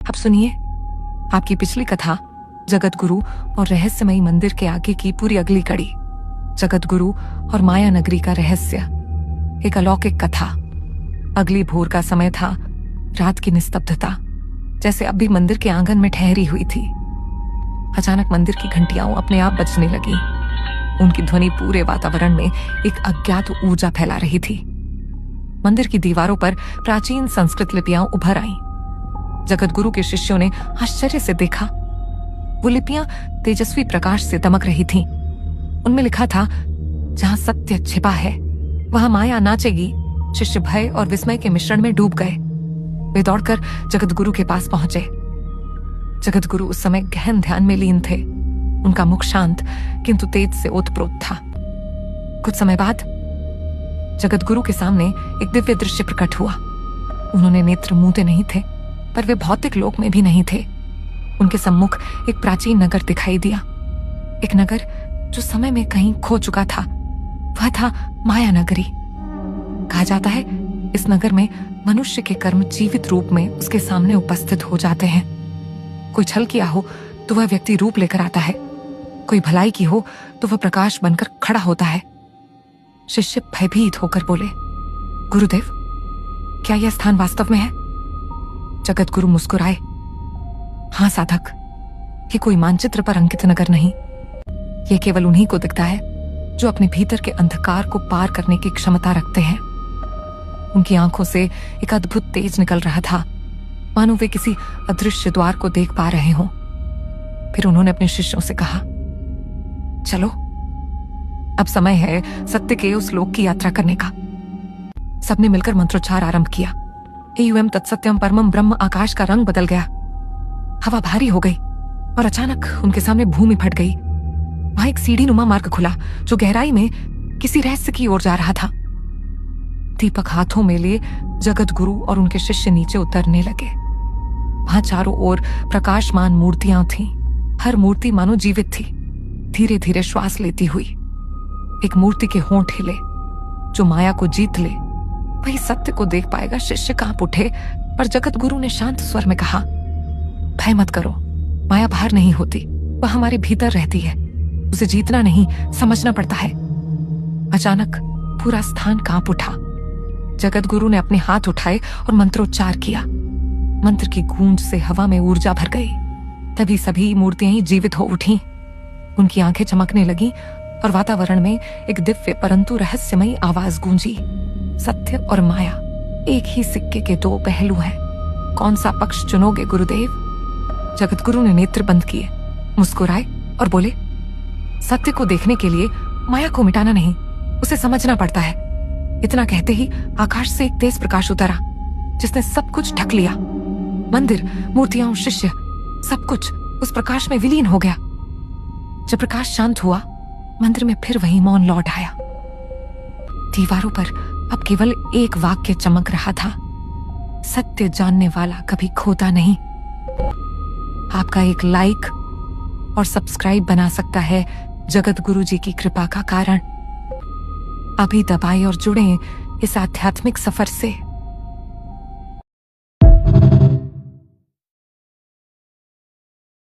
अब सुनिए आपकी पिछली कथा जगत गुरु और रहस्यमयी मंदिर के आगे की पूरी अगली कड़ी। जगत गुरु और माया नगरी का रहस्य, एक अलौकिक कथा। अगली भोर का समय था, रात की निस्तब्धता जैसे अब भी मंदिर के आंगन में ठहरी हुई थी। अचानक मंदिर की घंटियां अपने आप बजने लगी। उनकी ध्वनि पूरे वातावरण में एक अज्ञात ऊर्जा फैला रही थी। मंदिर की दीवारों पर प्राचीन संस्कृत लिपियां उभर आईं। जगत गुरु के शिष्यों ने आश्चर्य से देखा। वो लिपियां तेजस्वी प्रकाश से दमक रही थीं। उनमें लिखा था, जहां सत्य छिपा है वहां माया नाचेगी। शिष्य भय और विस्मय के मिश्रण में डूब गए। वे दौड़कर जगत गुरु के पास पहुंचे। जगत गुरु उस समय गहन ध्यान में लीन थे। उनका मुख शांत किंतु तेज से ओतप्रोत था। कुछ समय बाद जगत गुरु के सामने एक दिव्य दृश्य प्रकट हुआ। उन्होंने नेत्र मूंदे नहीं थे, पर वे भौतिक लोक में भी नहीं थे। उनके सम्मुख एक प्राचीन नगर दिखाई दिया। एक नगर जो समय में कहीं खो चुका था। वह था माया नगरी। कहा जाता है, इस नगर में मनुष्य के कर्म जीवित रूप में उसके सामने उपस्थित हो जाते हैं। कोई छल किया हो तो वह व्यक्ति रूप लेकर आता है। कोई भलाई की हो तो वह प्रकाश बनकर खड़ा होता है। शिष्य भयभीत होकर बोले, गुरुदेव, क्या यह स्थान वास्तव में है? जगत गुरु मुस्कुराए। हाँ साधक, ये कोई मानचित्र पर अंकित नगर नहीं। यह केवल उन्हीं को दिखता है जो अपने भीतर के अंधकार को पार करने की क्षमता रखते हैं। उनकी आंखों से एक अद्भुत तेज निकल रहा था, मानो वे किसी अदृश्य द्वार को देख पा रहे हों। फिर उन्होंने अपने शिष्यों से कहा, चलो, अब समय है सत्य के उस लोक की यात्रा करने का। सबने मिलकर मंत्रोच्चार आरंभ किया। एयुएम तत्सत्यम परमम ब्रह्म। आकाश का रंग बदल गया। हवा भारी हो गई और अचानक उनके सामने भूमि फट गई। वहां एक सीढ़ी नुमा मार्ग खुला जो गहराई में किसी रहस्य की ओर जा रहा था। दीपक हाथों में लिए जगत गुरु और उनके शिष्य नीचे उतरने लगे। वहां चारों ओर प्रकाशमान मूर्तियां थीं। हर मूर्ति मानो जीवित थी, धीरे धीरे श्वास लेती हुई। एक मूर्ति के होंठ हिले। जो माया को जीत ले वही सत्य को देख पाएगा। शिष्य कांप उठे, पर जगत गुरु ने शांत स्वर में कहा, भय मत करो, माया बाहर नहीं होती, वह हमारे भीतर रहती है। उसे जीतना नहीं, समझना पड़ता है। अचानक पूरा स्थान कांप उठा। जगत गुरु ने अपने हाथ उठाए और मंत्रोच्चार किया। मंत्र की गूंज से हवा में ऊर्जा भर गई। तभी सभी मूर्तियां ही जीवित हो उठी। उनकी आंखें चमकने लगी और वातावरण में एक दिव्य परंतु रहस्यमयी आवाज गूंजी, सत्य और माया एक ही सिक्के के दो पहलू हैं। कौन सा पक्ष चुनोगे गुरुदेव? जगत गुरु ने नेत्र बंद किए, मुस्कुराए और बोले, सत्य को देखने के लिए माया को मिटाना नहीं, उसे समझना पड़ता है। इतना कहते ही आकाश से एक तेज प्रकाश उतरा जिसने सब कुछ ढक लिया। मंदिर, मूर्तियां, शिष्य, सब कुछ उस प्रकाश में विलीन हो गया। जब प्रकाश शांत हुआ, मंदिर में फिर वही मौन लौट आया। दीवारों पर अब केवल एक वाक्य चमक रहा था, सत्य जानने वाला कभी खोता नहीं। आपका एक लाइक और सब्सक्राइब बना सकता है जगत गुरु जी की कृपा का कारण। अभी दबाएं और जुड़ें इस आध्यात्मिक सफर से।